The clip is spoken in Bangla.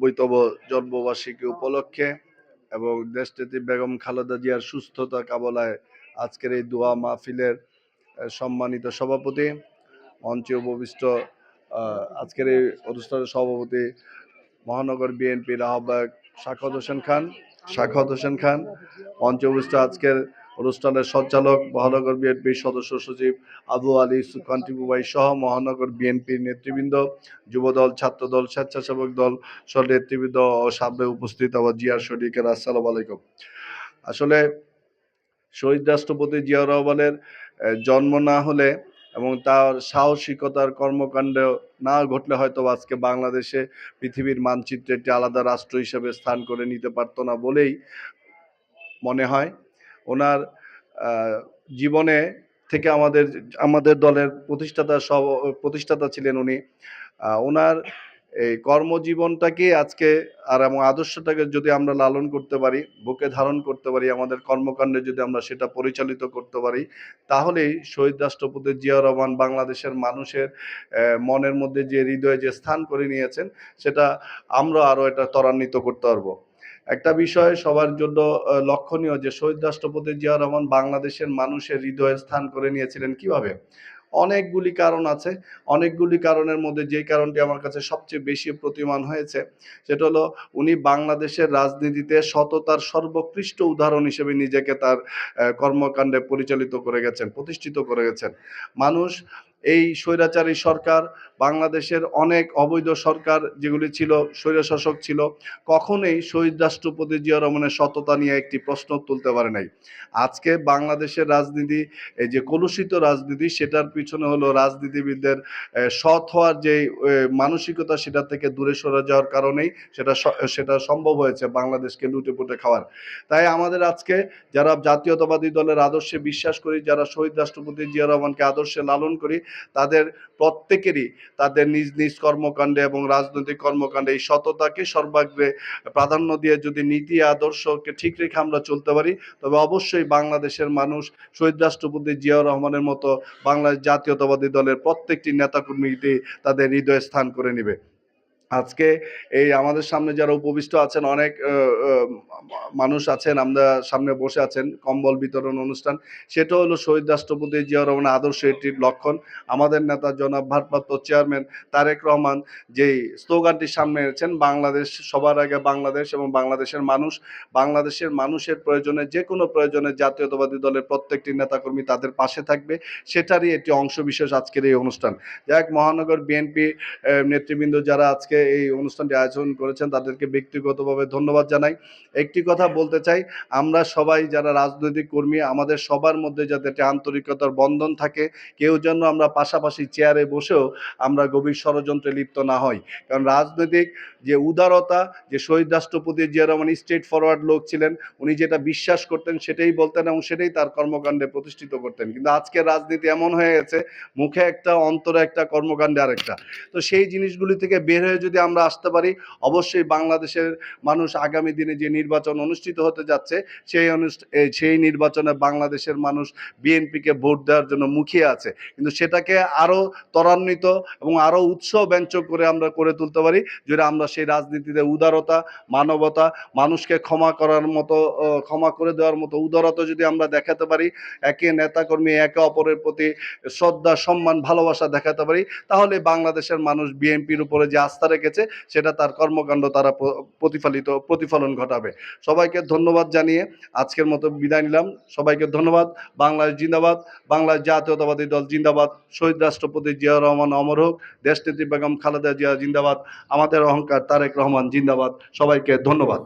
৯৯তম জন্মবার্ষিকী উপলক্ষে এবং দেশনেত্রী বেগম খালেদা জিয়ার সুস্থতা কামনায় আজকের এই দোয়া মাহফিলের সম্মানিত সভাপতি, মঞ্চে উপবিষ্ট আজকের এই অনুষ্ঠানের সভাপতি মহানগর বিএনপির আহ্বায়ক সাখাওয়াত হোসেন খান, মঞ্চে উপবিষ্ট আজকের অনুষ্ঠানের সঞ্চালক মহানগর বিএনপির সদস্য সচিব আবু আলী কান্তিবুবাই সহ মহানগর বিএনপির নেতৃবৃন্দ, যুবদল, ছাত্রদল, স্বেচ্ছাসেবক দল সহ নেতৃবৃন্দ ও সামনে উপস্থিত আমার জিয়ার শরীকের আসসালামু আলাইকুম। আসলে শহীদ রাষ্ট্রপতি জিয়াউর রহমানের জন্ম না হলে এবং তার সাহসিকতার কর্মকাণ্ড না ঘটলে হয়তো আজকে বাংলাদেশে পৃথিবীর মানচিত্রে একটি আলাদা রাষ্ট্র হিসেবে স্থান করে নিতে পারতো না বলেই মনে হয়। ওনার জীবনে থেকে আমাদের দলের প্রতিষ্ঠাতা ছিলেন উনি। ওনার এই কর্মজীবনটাকে আজকে এবং আদর্শটাকে যদি আমরা লালন করতে পারি, বুকে ধারণ করতে পারি, আমাদের কর্মকাণ্ডে যদি আমরা সেটা পরিচালিত করতে পারি, তাহলেই শহীদ রাষ্ট্রপতি জিয়াউর রহমান বাংলাদেশের মানুষের মনের মধ্যে যে হৃদয়ে যে স্থান করে নিয়েছেন, সেটা আমরা আরো এটা ত্বরান্বিত করতে পারবো। একটা বিষয় সবার জন্য লক্ষণীয় যে শহীদ রাষ্ট্রপতি জিয়াউর রহমান বাংলাদেশের মানুষের হৃদয়ে স্থান করে নিয়েছিলেন কিভাবে। অনেকগুলি কারণ আছে। অনেকগুলি কারণের মধ্যে যে কারণটি আমার কাছে সবচেয়ে বেশি প্রতীয়মান হয়েছে, সেটা হলো উনি বাংলাদেশের রাজনীতিতে সততার সর্বোৎকৃষ্ট উদাহরণ হিসেবে নিজেকে তার কর্মকাণ্ডে প্রতিষ্ঠিত করে গেছেন। মানুষ এই স্বৈরাচারী সরকার, বাংলাদেশের অনেক অবৈধ সরকার যেগুলি ছিল, স্বৈরশাসক ছিল, কখনোই শহীদ রাষ্ট্রপতি জিয়াউর রহমানের সততা নিয়ে একটি প্রশ্ন তুলতে পারে নাই। আজকে বাংলাদেশের রাজনীতি, এই যে কলুষিত রাজনীতি, সেটার পিছনে হলো রাজনীতিবিদদের সৎ হওয়ার যে মানসিকতা, সেটা থেকে দূরে সরে যাওয়ার কারণেই সেটা সম্ভব হয়েছে বাংলাদেশকে লুটে পুটে খাওয়ার। তাই আমাদের আজকে যারা জাতীয়তাবাদী দলের আদর্শে বিশ্বাস করি, যারা শহীদ রাষ্ট্রপতি জিয়াউর রহমানকে আদর্শে লালন করি, তাদের প্রত্যেকেরই তাদের নিজ নিজ কর্মকাণ্ডে এবং রাজনৈতিক কর্মকাণ্ডে এই সততাকে সর্বাগ্রে প্রাধান্য দিয়ে যদি নীতি আদর্শকে ঠিক রেখে আমরা চলতে পারি, তবে অবশ্যই বাংলাদেশের মানুষ শহীদ রাষ্ট্রপতি জিয়াউর রহমানের মতো বাংলাদেশ জাতীয়তাবাদী দলের প্রত্যেকটি নেতাকর্মীতে তাদের হৃদয়ে স্থান করে নেবে। আজকে এই আমাদের সামনে যারা উপবিষ্ট আছেন, অনেক মানুষ আছেন, আমরা সামনে বসে আছেন, কম্বল বিতরণ অনুষ্ঠান, সেটা হলো শহীদ রাষ্ট্রপতি জিয়াউর রহমানের আদর্শ একটির লক্ষণ। আমাদের নেতা জনাব ভারপ্রাপ্ত চেয়ারম্যান তারেক রহমান যেই স্লোগানটি সামনে এনেছেন, বাংলাদেশ সবার আগে বাংলাদেশ এবং বাংলাদেশের মানুষের প্রয়োজনে, যে কোনো প্রয়োজনে জাতীয়তাবাদী দলের প্রত্যেকটি নেতাকর্মী তাদের পাশে থাকবে, সেটারই একটি অংশবিশেষ আজকের এই অনুষ্ঠান। যাই হোক, মহানগর বিএনপি নেতৃবৃন্দ যারা আজকে এই অনুষ্ঠানটি আয়োজন করেছেন, তাদেরকে ব্যক্তিগতভাবে ধন্যবাদ জানাই। একটি কথা বলতে চাই, আমরা সবাই যারা রাজনৈতিক কর্মী, আমাদের সবার মধ্যে যাতে একটা আন্তরিকতার বন্ধন থাকে, কেউ যেন আমরা পাশাপাশি চেয়ারে বসেও আমরা গভীর ষড়যন্ত্রে লিপ্ত না হই। কারণ রাজনৈতিক যে উদারতা, যে শহীদ রাষ্ট্রপতি জিয়াউর রহমান স্ট্রেট ফরওয়ার্ড লোক ছিলেন, উনি যেটা বিশ্বাস করতেন সেটাই বলতেন এবং সেটাই তার কর্মকাণ্ডে প্রতিষ্ঠিত করতেন। কিন্তু আজকের রাজনীতি এমন হয়ে গেছে, মুখে একটা, অন্তরে একটা, কর্মকাণ্ডে আরেকটা। তো সেই জিনিসগুলি থেকে বের হয়ে যদি আমরা আসতে পারি, অবশ্যই বাংলাদেশের মানুষ আগামী দিনে যে নির্বাচন অনুষ্ঠিত হতে যাচ্ছে, সেই নির্বাচনে বাংলাদেশের মানুষ বিএনপিকে ভোট দেওয়ার জন্য মুখিয়ে আছে। কিন্তু সেটাকে আরও ত্বরান্বিত এবং আরও উৎসাহ ব্যঞ্জক করে আমরা করে তুলতে পারি যদি আমরা সেই রাজনীতিতে উদারতা, মানবতা, মানুষকে ক্ষমা করে দেওয়ার মতো উদারতা যদি আমরা দেখাতে পারি, নেতাকর্মী একে অপরের প্রতি শ্রদ্ধা, সম্মান, ভালোবাসা দেখাতে পারি, তাহলে বাংলাদেশের মানুষ বিএনপির উপরে যে আস্থা রেখেছে, সেটা তার কর্মকাণ্ড তারা প্রতিফলন ঘটাবে। সবাইকে ধন্যবাদ জানিয়ে আজকের মতো বিদায় নিলাম। সবাইকে ধন্যবাদ। বাংলাদেশ জিন্দাবাদ, বাংলাদেশ জাতীয়তাবাদী দল জিন্দাবাদ, শহীদ রাষ্ট্রপতি জিয়াউর রহমান অমর হোক, দেশনেত্রী বেগম খালেদা জিয়া জিন্দাবাদ, আমাদের অহংকার তারেক রহমান জিন্দাবাদ। সবাইকে ধন্যবাদ।